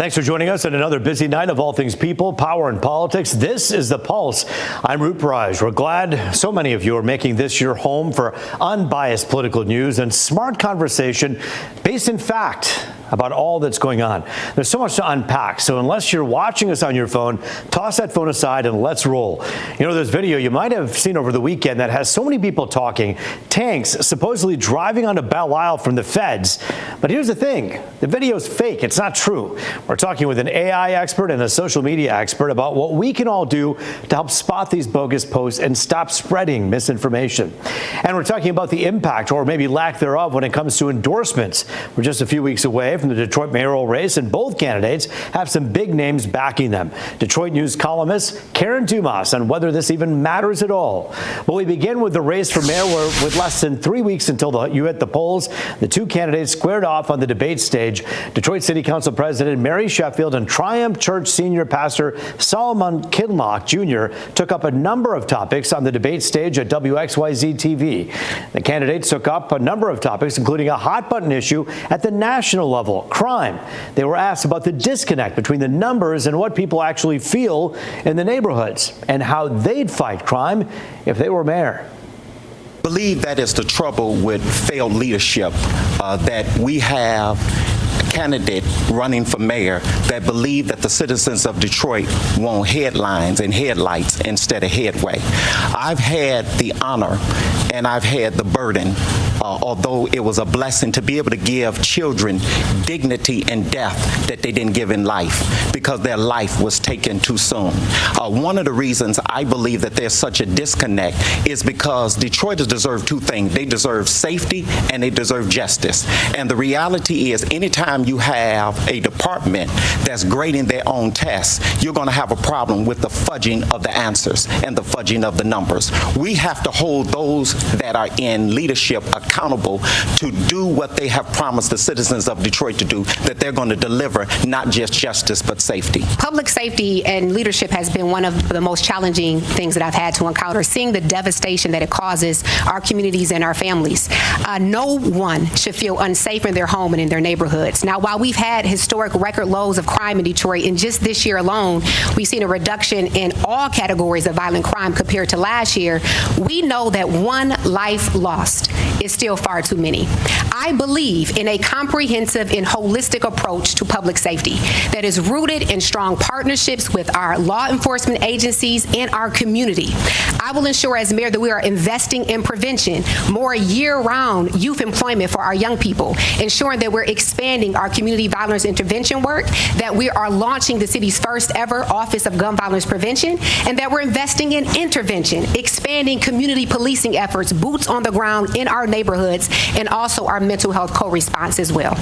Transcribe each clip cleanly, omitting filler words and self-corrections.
Thanks for joining us on another busy night of all things people, power, and politics. This is The Pulse. I'm Roop Raj. We're glad so many of you are making this your home for unbiased political news and smart conversation based in fact about all that's going on. There's so much to unpack, so unless you're watching us on your phone, toss that phone aside and let's roll. You know, there's video you might have seen over the weekend that has so many people talking, tanks supposedly driving onto Belle Isle from the feds. But here's the thing, the video's fake, it's not true. We're talking with an AI expert and a social media expert about what we can all do to help spot these bogus posts and stop spreading misinformation. And we're talking about the impact, or maybe lack thereof, when it comes to endorsements. We're just a few weeks away from the Detroit mayoral race, and both candidates have some big names backing them. Detroit News columnist Karen Dumas on whether this even matters at all. Well, we begin with the race for mayor, where with less than 3 weeks until you hit the polls, the two candidates squared off on the debate stage. Detroit City Council President Mary Sheffield and Triumph Church senior pastor Solomon Kinlock Jr. took up a number of topics on the debate stage at WXYZ TV. The candidates took up a number of topics, including a hot-button issue at the national level, crime. They were asked about the disconnect between the numbers and what people actually feel in the neighborhoods, and how they'd fight crime if they were mayor. I believe that is the trouble with failed leadership, that we have a candidate running for mayor that believe that the citizens of Detroit want headlines and headlights instead of headway. I've had the honor and I've had the burden, although it was a blessing, to be able to give children dignity and depth that they didn't give in life because their life was taken too soon. One of the reasons I believe that there's such a disconnect is because Detroiters deserve two things. They deserve safety and they deserve justice. And the reality is, anytime you have a department that's grading their own tests, you're going to have a problem with the fudging of the answers and the fudging of the numbers. We have to hold those that are in leadership accountable to do what they have promised the citizens of Detroit to do, that they're going to deliver not just justice but safety. Public safety and leadership has been one of the most challenging things that I've had to encounter, seeing the devastation that it causes our communities and our families. No one should feel unsafe in their home and in their neighborhoods. Now, while we've had historic record lows of crime in Detroit, in just this year alone, we've seen a reduction in all categories of violent crime compared to last year. We know that one life lost is still far too many. I believe in a comprehensive and holistic approach to public safety that is rooted in strong partnerships with our law enforcement agencies and our community. I will ensure as mayor that we are investing in prevention, more year-round youth employment for our young people, ensuring that we're expanding our community violence intervention work, that we are launching the city's first ever Office of Gun Violence Prevention, and that we're investing in intervention, expanding community policing efforts, boots on the ground in our neighborhoods, and also our mental health co-response as well.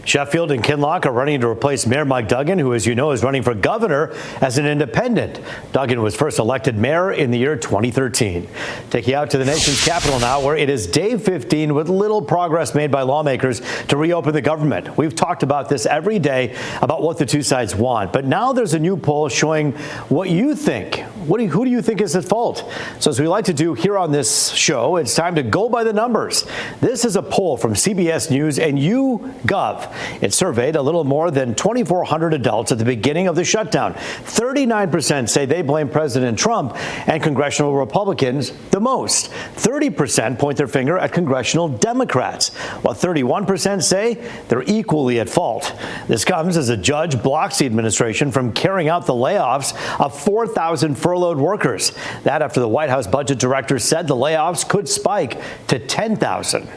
Sheffield and Kinlock are running to replace Mayor Mike Duggan, who, as you know, is running for governor as an independent. Duggan was first elected mayor in the year 2013. Take you out to the nation's capital now, where it is day 15 with little progress made by lawmakers to reopen the government. We've talked about this every day, about what the two sides want. But now there's a new poll showing what you think. Who do you think is at fault? So as we like to do here on this show, it's time to go by the numbers. This is a poll from CBS News and YouGov. It surveyed a little more than 2,400 adults at the beginning of the shutdown. 39% say they blame President Trump and congressional Republicans the most. 30% point their finger at congressional Democrats, while 31% say they're equally at fault. This comes as a judge blocks the administration from carrying out the layoffs of 4,000 furloughed workers. That after the White House budget director said the layoffs could spike to 10,000.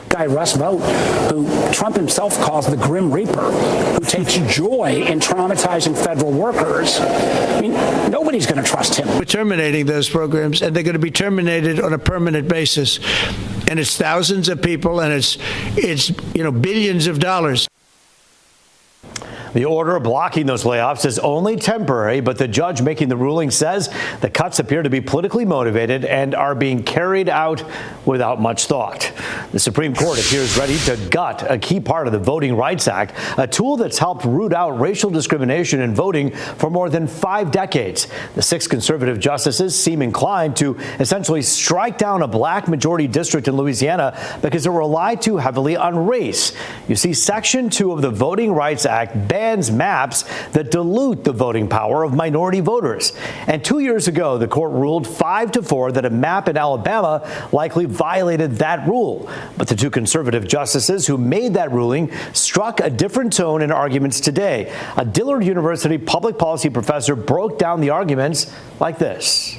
Guy Russ Vogt, who Trump himself calls the Grim Reaper, who takes joy in traumatizing federal workers. I mean, nobody's going to trust him. We're terminating those programs, and they're going to be terminated on a permanent basis. And it's thousands of people, and it's billions of dollars. The order blocking those layoffs is only temporary, but the judge making the ruling says the cuts appear to be politically motivated and are being carried out without much thought. The Supreme Court appears ready to gut a key part of the Voting Rights Act, a tool that's helped root out racial discrimination in voting for more than 5 decades. The 6 conservative justices seem inclined to essentially strike down a black majority district in Louisiana because it relied too heavily on race. You see, Section 2 of the Voting Rights Act bans maps that dilute the voting power of minority voters. And 2 years ago, the court ruled 5-4 that a map in Alabama likely violated that rule. But the 2 conservative justices who made that ruling struck a different tone in arguments today. A Dillard University public policy professor broke down the arguments like this.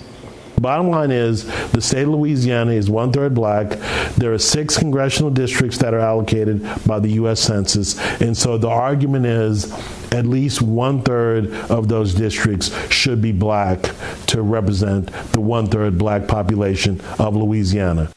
Bottom line is the state of Louisiana is 1/3 black. There are 6 congressional districts that are allocated by the U.S. Census. And so the argument is at least 1/3 of those districts should be black to represent the 1/3 black population of Louisiana.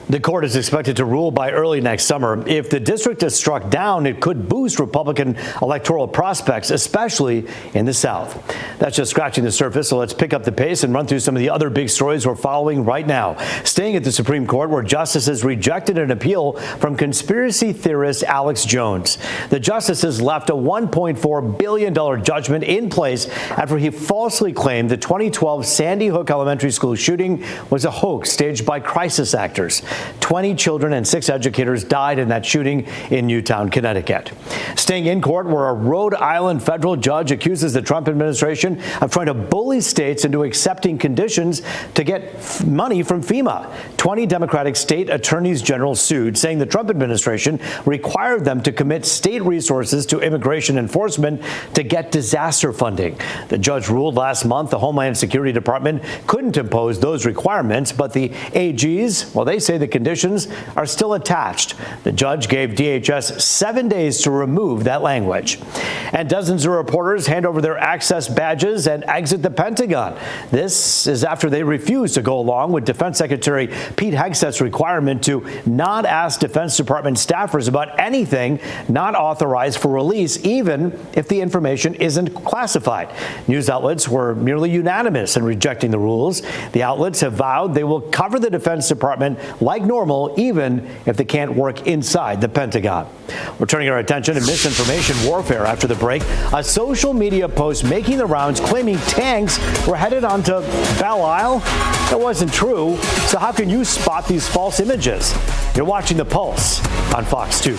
The court is expected to rule by early next summer. If the district is struck down, it could boost Republican electoral prospects, especially in the South. That's just scratching the surface, so let's pick up the pace and run through some of the other big stories we're following right now. Staying at the Supreme Court, where justices rejected an appeal from conspiracy theorist Alex Jones. The justices left a $1.4 billion judgment in place after he falsely claimed the 2012 Sandy Hook Elementary School shooting was a hoax staged by crisis actors. 20 children and 6 educators died in that shooting in Newtown, Connecticut. Staying in court, where a Rhode Island federal judge accuses the Trump administration of trying to bully states into accepting conditions to get money from FEMA. 20 Democratic state attorneys general sued, saying the Trump administration required them to commit state resources to immigration enforcement to get disaster funding. The judge ruled last month the Homeland Security Department couldn't impose those requirements, but the AGs, well, they say the conditions are still attached. The judge gave DHS 7 days to remove that language. And dozens of reporters hand over their access badges and exit the Pentagon. This is after they refused to go along with Defense Secretary Pete Hegseth's requirement to not ask Defense Department staffers about anything not authorized for release, even if the information isn't classified. News outlets were nearly unanimous in rejecting the rules. The outlets have vowed they will cover the Defense Department like normal, even if they can't work inside the Pentagon. We're turning our attention to misinformation warfare after the break. A social media post making the rounds claiming tanks were headed onto Belle Isle. That wasn't true. So how can you spot these false images? You're watching The Pulse on Fox 2.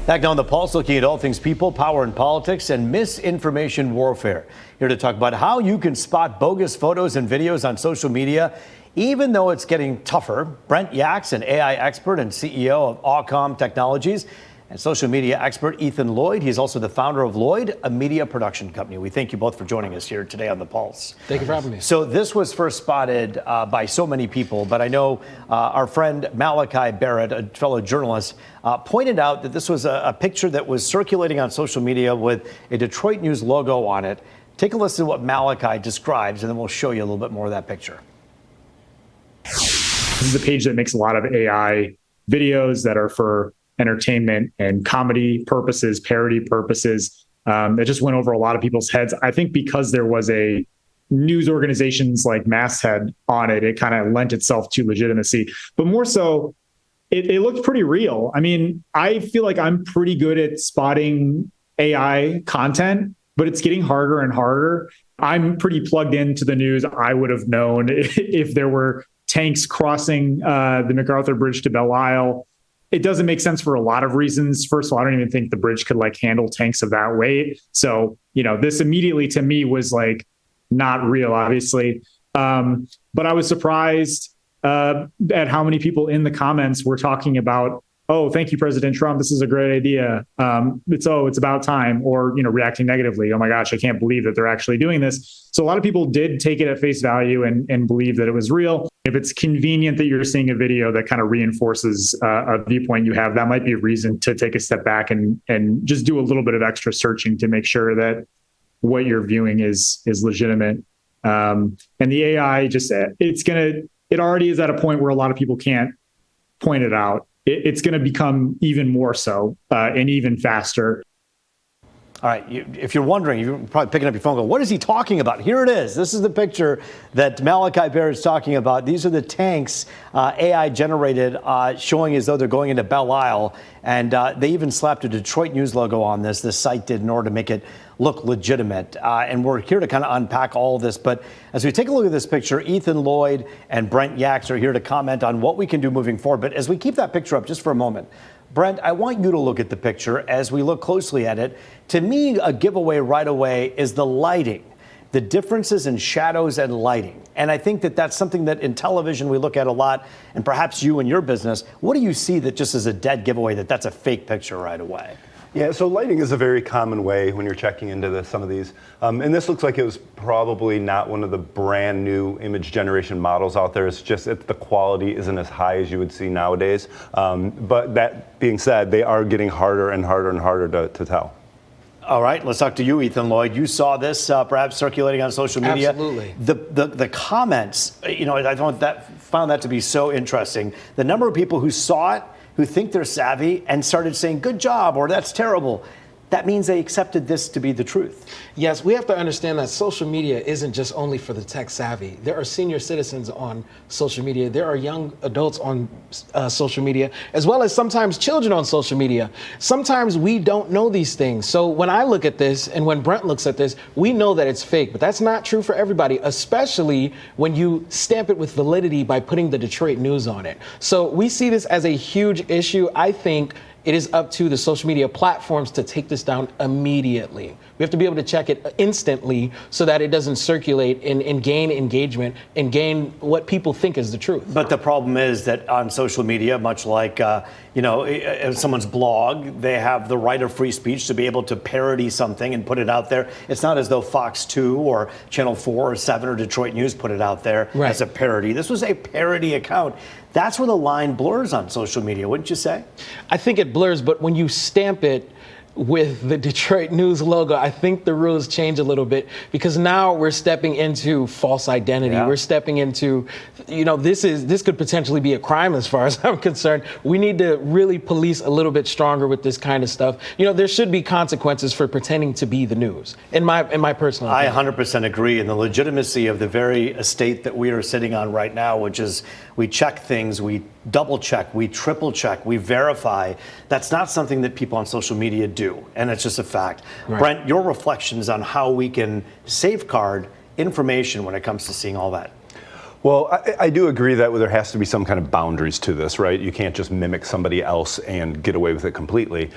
Back now on The Pulse, looking at all things people, power, and politics, and misinformation warfare. Here to talk about how you can spot bogus photos and videos on social media, even though it's getting tougher. Brent Yaks, an AI expert and CEO of Awcom Technologies, and social media expert Ethan Lloyd. He's also the founder of Lloyd, a media production company. We thank you both for joining us here today on The Pulse. Thank you for having me. So this was first spotted by so many people, but I know our friend Malachi Barrett, a fellow journalist, pointed out that this was a picture that was circulating on social media with a Detroit News logo on it. Take a listen to what Malachi describes, and then we'll show you a little bit more of that picture. This is a page that makes a lot of AI videos that are for entertainment and comedy purposes, parody purposes. That just went over a lot of people's heads. I think because there was a news organizations like Masthead on it, it kind of lent itself to legitimacy. But more so, it looked pretty real. I mean, I feel like I'm pretty good at spotting AI content, but it's getting harder and harder. I'm pretty plugged into the news. I would have known if there were tanks crossing the MacArthur Bridge to Belle Isle. It doesn't make sense for a lot of reasons. First of all, I don't even think the bridge could handle tanks of that weight. So, this immediately to me was not real, obviously. But I was surprised at how many people in the comments were talking about, oh, thank you, President Trump. This is a great idea. It's about time, or, reacting negatively. Oh my gosh, I can't believe that they're actually doing this. So a lot of people did take it at face value and believe that it was real. If it's convenient that you're seeing a video that kind of reinforces a viewpoint you have, that might be a reason to take a step back and just do a little bit of extra searching to make sure that what you're viewing is legitimate. And the AI it already is at a point where a lot of people can't point it out. It's going to become even more so and even faster. All right, if you're wondering, you're probably picking up your phone and go, what is he talking about? Here it is. This is the picture that Malachi Bear is talking about. These are the tanks AI generated, showing as though they're going into Belle Isle. And they even slapped a Detroit News logo on this site did, in order to make it look legitimate. And we're here to kind of unpack all of this. But as we take a look at this picture, Ethan Lloyd and Brent Yax are here to comment on what we can do moving forward. But as we keep that picture up just for a moment, Brent, I want you to look at the picture as we look closely at it. To me, a giveaway right away is the lighting, the differences in shadows and lighting. And I think that that's something that in television we look at a lot, and perhaps you in your business. What do you see that just is a dead giveaway that that's a fake picture right away? Yeah, so lighting is a very common way when you're checking into some of these. And this looks like it was probably not one of the brand new image generation models out there. It's just that the quality isn't as high as you would see nowadays. But that being said, they are getting harder and harder and harder to tell. All right, let's talk to you, Ethan Lloyd. You saw this perhaps circulating on social media. Absolutely. The comments, I found that to be so interesting. The number of people who saw it, who think they're savvy and started saying, good job, or that's terrible. That means they accepted this to be the truth. Yes, we have to understand that social media isn't just only for the tech savvy. There are senior citizens on social media. There are young adults on social media, as well as sometimes children on social media. Sometimes we don't know these things. So when I look at this and when Brent looks at this, we know that it's fake, but that's not true for everybody, especially when you stamp it with validity by putting the Detroit News on it. So we see this as a huge issue. I think it is up to the social media platforms to take this down immediately. We have to be able to check it instantly so that it doesn't circulate and gain engagement and gain what people think is the truth. But the problem is that on social media, much like someone's blog, they have the right of free speech to be able to parody something and put it out there. It's not as though Fox 2 or Channel 4 or 7 or Detroit News put it out there as a parody. This was a parody account. That's where the line blurs on social media, wouldn't you say? I think it blurs, but when you stamp it with the Detroit News logo, I think the rules change a little bit, because now we're stepping into false identity. Yeah. We're stepping into, this could potentially be a crime as far as I'm concerned. We need to really police a little bit stronger with this kind of stuff. There should be consequences for pretending to be the news, in my personal opinion. I 100% agree. And the legitimacy of the very estate that we are sitting on right now, which is we check things, we double check, we triple check, we verify. That's not something that people on social media do. And it's just a fact. Right. Brent, your reflections on how we can safeguard information when it comes to seeing all that. Well, I do agree that there has to be some kind of boundaries to this, right? You can't just mimic somebody else and get away with it completely.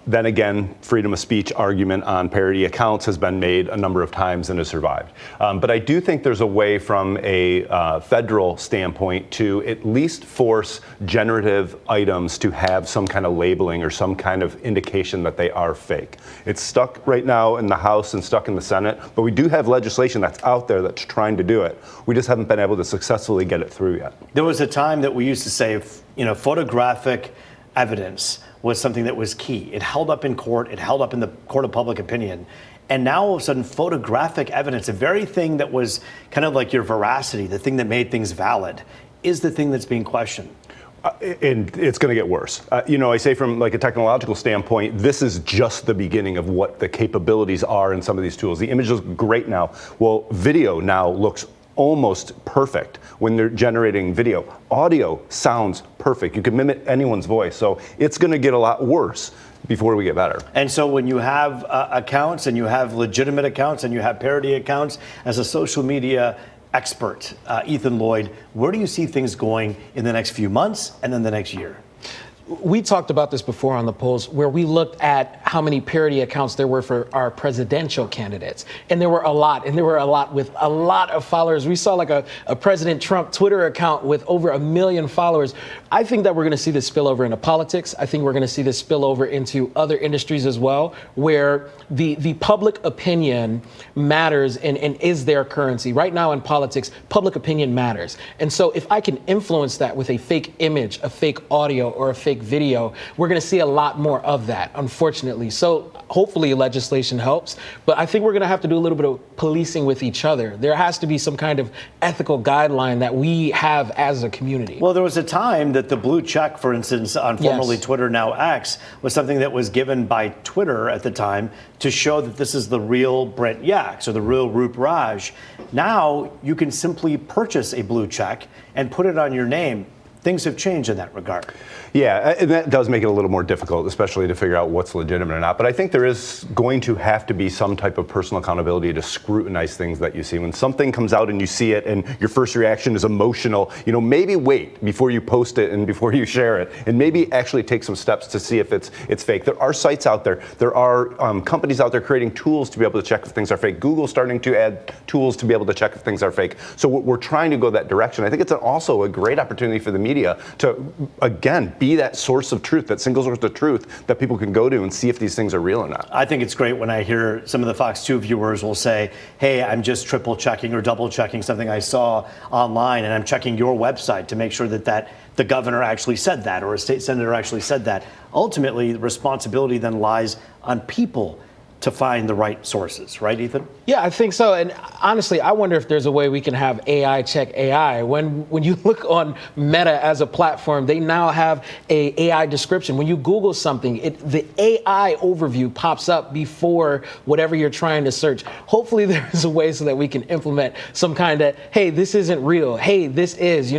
Then again, freedom of speech argument on parody accounts has been made a number of times and has survived. But I do think there's a way from a federal standpoint to at least force generative items to have some kind of labeling or some kind of indication that they are fake. It's stuck right now in the House and stuck in the Senate, but we do have legislation that's out there that's trying to do it. We just haven't been able to successfully get it through yet. There was a time that we used to say, photographic evidence was something that was key. It held up in court. It held up in the court of public opinion. And now all of a sudden, photographic evidence, the very thing that was kind of like your veracity, the thing that made things valid, is the thing that's being questioned. And it's going to get worse. I say from like a technological standpoint, this is just the beginning of what the capabilities are in some of these tools. The image looks great now. Well, video now looks almost perfect when they're generating video. Audio sounds perfect. You can mimic anyone's voice. So it's going to get a lot worse before we get better. And so when you have accounts and you have legitimate accounts and you have parody accounts, as a social media expert, Ethan Lloyd, where do you see things going in the next few months and then the next year? We talked about this before on the polls, where we looked at how many parody accounts there were for our presidential candidates. And there were a lot, with a lot of followers. We saw like a President Trump Twitter account with over 1 million followers. I think that we're going to see this spill over into politics. I think we're going to see this spill over into other industries as well, where the public opinion matters and is their currency. Right now in politics, public opinion matters. And so if I can influence that with a fake image, a fake audio, or a fake video, we're going to see a lot more of that, unfortunately. So hopefully legislation helps, but I think we're going to have to do a little bit of policing with each other. There has to be some kind of ethical guideline that we have as a community. Well, there was a time that the blue check, for instance, on formerly Yes. Twitter, now X, was something that was given by Twitter at the time to show that this is the real Brent Yax or the real Roop Raj. Now you can simply purchase a blue check and put it on your name. Things have changed in that regard. Yeah, and that does make it a little more difficult, especially to figure out what's legitimate or not. But I think there is going to have to be some type of personal accountability to scrutinize things that you see. When something comes out and you see it and your first reaction is emotional, maybe wait before you post it and before you share it, and maybe actually take some steps to see if it's fake. There are sites out there. There are companies out there creating tools to be able to check if things are fake. Google's starting to add tools to be able to check if things are fake. So we're trying to go that direction. I think it's also a great opportunity for the media to, again, be that source of truth, that single source of truth that people can go to and see if these things are real or not. I think it's great when I hear some of the Fox 2 viewers will say, hey, I'm just triple checking or double checking something I saw online, and I'm checking your website to make sure that the governor actually said that or a state senator actually said that. Ultimately, the responsibility then lies on people to find the right sources, right, Ethan? Yeah, I think so. And honestly, I wonder if there's a way we can have AI check AI. When you look on Meta as a platform, they now have a AI description. When you Google something, the AI overview pops up before whatever you're trying to search. Hopefully there's a way so that we can implement some kind of, hey, this isn't real. Hey, this is.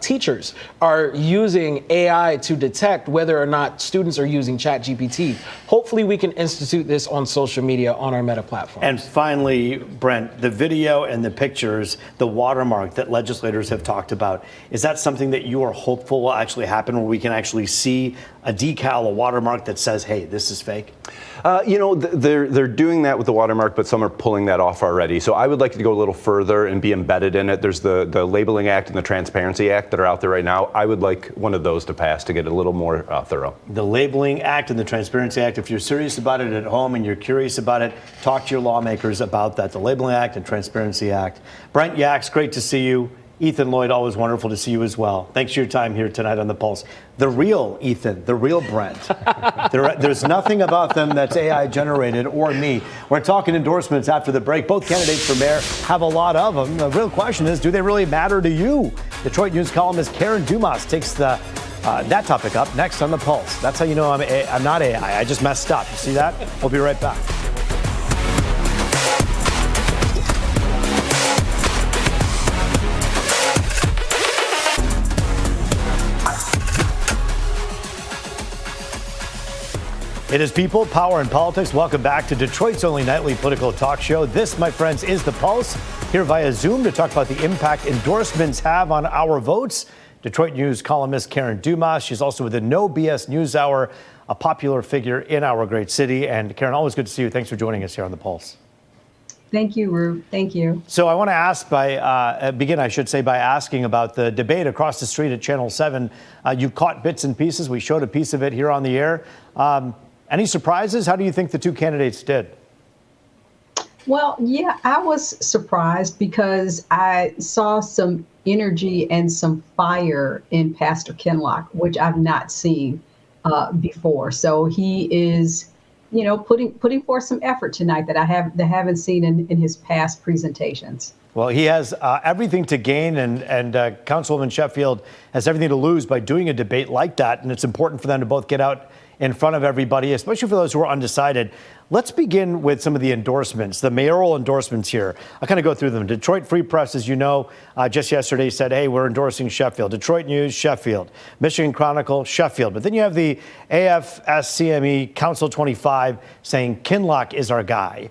Teachers are using AI to detect whether or not students are using ChatGPT. Hopefully we can institute this on social media on our Meta platform. And finally, Brent, the video and the pictures, the watermark that legislators have talked about, is that something that you are hopeful will actually happen where we can actually see a decal, a watermark that says, hey, this is fake? They're doing that with the watermark, but some are pulling that off already. So I would like to go a little further and be embedded in it. There's the Labeling Act and the Transparency Act that are out there right now. I would like one of those to pass to get a little more thorough. The Labeling Act and the Transparency Act, if you're serious about it at home and you're curious about it, talk to your lawmakers about that. The Labeling Act and Transparency Act. Brent Yax, great to see you. Ethan Lloyd, always wonderful to see you as well. Thanks for your time here tonight on The Pulse. The real Ethan, the real Brent. There's nothing about them that's AI generated or me. We're talking endorsements after the break. Both candidates for mayor have a lot of them. The real question is, do they really matter to you? Detroit News columnist Karen Dumas takes that topic up next on The Pulse. That's how you know I'm not AI. I just messed up. You see that? We'll be right back. It is People, Power, and Politics. Welcome back to Detroit's only nightly political talk show. This, my friends, is The Pulse, here via Zoom to talk about the impact endorsements have on our votes. Detroit News columnist Karen Dumas. She's also with the No BS News Hour, a popular figure in our great city. And Karen, always good to see you. Thanks for joining us here on The Pulse. Thank you, Rube. Thank you. So I want to begin by asking about the debate across the street at Channel 7. You caught bits and pieces. We showed a piece of it here on the air. Any surprises? How do you think the two candidates did? Well, yeah, I was surprised because I saw some energy and some fire in Pastor Kinloch, which I've not seen before. So he is, putting forth some effort tonight that I haven't seen in his past presentations. Well, he has everything to gain, and Councilwoman Sheffield has everything to lose by doing a debate like that. And it's important for them to both get out in front of everybody, especially for those who are undecided. Let's begin with some of the endorsements, the mayoral endorsements here. I'll kind of go through them. Detroit Free Press, as you know, just yesterday said, hey, we're endorsing Sheffield. Detroit News, Sheffield. Michigan Chronicle, Sheffield. But then you have the AFSCME Council 25 saying Kinloch is our guy.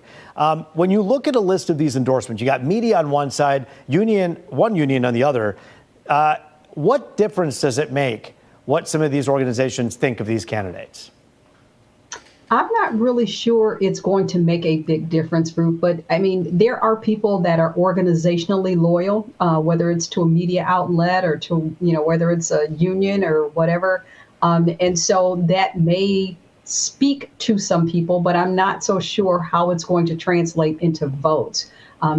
When you look at a list of these endorsements, you got media on one side, one union on the other. What difference does it make what some of these organizations think of these candidates? I'm not really sure it's going to make a big difference, Ruth, but I mean, there are people that are organizationally loyal, whether it's to a media outlet or to, whether it's a union or whatever. And so that may speak to some people, but I'm not so sure how it's going to translate into votes.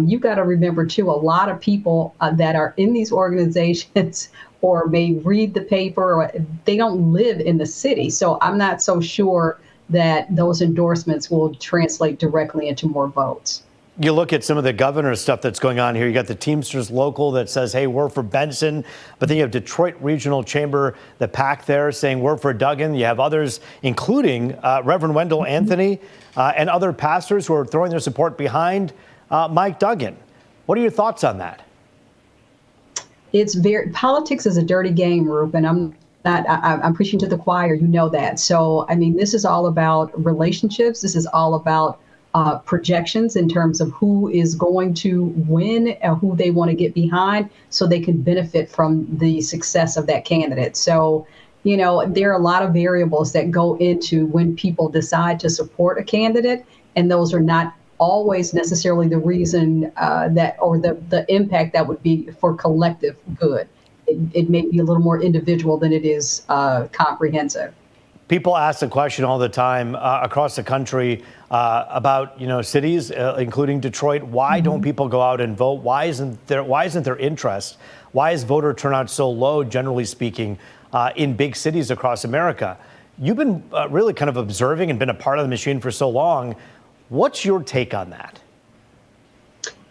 You've got to remember, too, a lot of people that are in these organizations or may read the paper, or they don't live in the city. So I'm not so sure that those endorsements will translate directly into more votes. You look at some of the governor's stuff that's going on here. You got the Teamsters local that says, hey, we're for Benson. But then you have Detroit Regional Chamber, the PAC there saying we're for Duggan. You have others, including Reverend Wendell Anthony and other pastors who are throwing their support behind Mike Duggan. What are your thoughts on that? Politics is a dirty game, Rup, and I'm preaching to the choir, you know that. So, I mean, this is all about relationships. This is all about projections in terms of who is going to win and who they want to get behind so they can benefit from the success of that candidate. So, there are a lot of variables that go into when people decide to support a candidate, and those are not always necessarily the reason the impact that would be for collective good. It may be a little more individual than it is comprehensive. People ask the question all the time across the country about cities, including Detroit. Why don't people go out and vote? Why isn't there interest? Why is voter turnout so low, generally speaking, in big cities across America? You've been really kind of observing and been a part of the machine for so long. What's your take on that?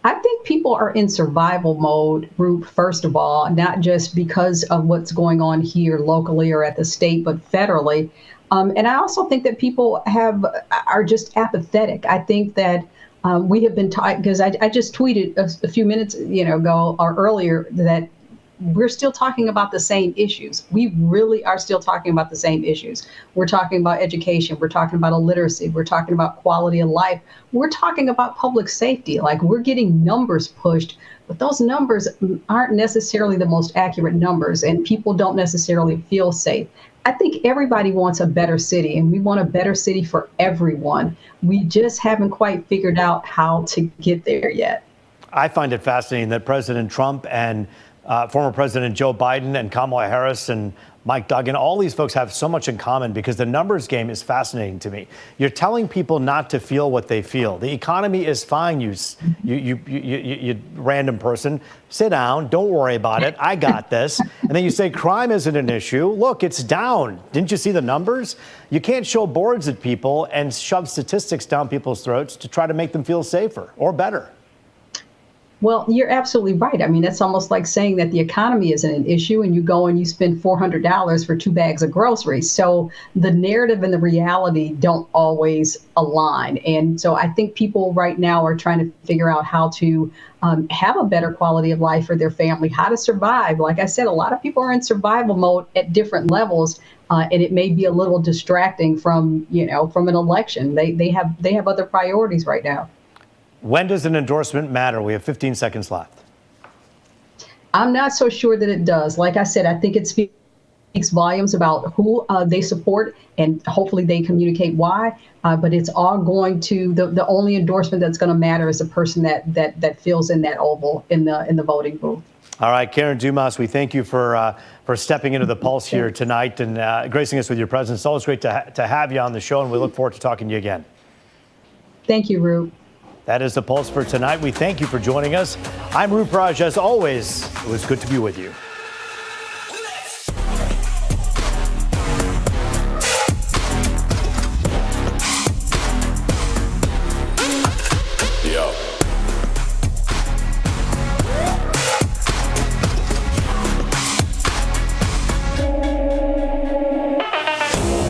I think people are in survival mode, Rup, first of all, not just because of what's going on here locally or at the state, but federally. And I also think that people are just apathetic. I think that we have been taught, because I just tweeted a few minutes ago or earlier that we're still talking about the same issues. We really are still talking about the same issues. We're talking about education. We're talking about illiteracy. We're talking about quality of life. We're talking about public safety. Like, we're getting numbers pushed, but those numbers aren't necessarily the most accurate numbers, and people don't necessarily feel safe. I think everybody wants a better city, and we want a better city for everyone. We just haven't quite figured out how to get there yet. I find it fascinating that President Trump and former President Joe Biden and Kamala Harris and Mike Duggan, all these folks have so much in common, because the numbers game is fascinating to me. You're telling people not to feel what they feel. The economy is fine, you random person. Sit down. Don't worry about it. I got this. And then you say crime isn't an issue. Look, it's down. Didn't you see the numbers? You can't show boards at people and shove statistics down people's throats to try to make them feel safer or better. Well, you're absolutely right. I mean, that's almost like saying that the economy isn't an issue and you go and you spend $400 for 2 bags of groceries. So the narrative and the reality don't always align. And so I think people right now are trying to figure out how to have a better quality of life for their family, how to survive. Like I said, a lot of people are in survival mode at different levels. And it may be a little distracting from an election. They have other priorities right now. When does an endorsement matter? We have 15 seconds left. I'm not so sure that it does. Like I said, I think it speaks volumes about who they support, and hopefully they communicate why. But it's all going to the only endorsement that's going to matter is the person that fills in that oval in the voting booth. All right, Karen Dumas, we thank you for stepping into the pulse here tonight and gracing us with your presence. It's always great to have you on the show, and we look forward to talking to you again. Thank you, Rup. That is the Pulse for tonight. We thank you for joining us. I'm Rup Raj. As always, it was good to be with you.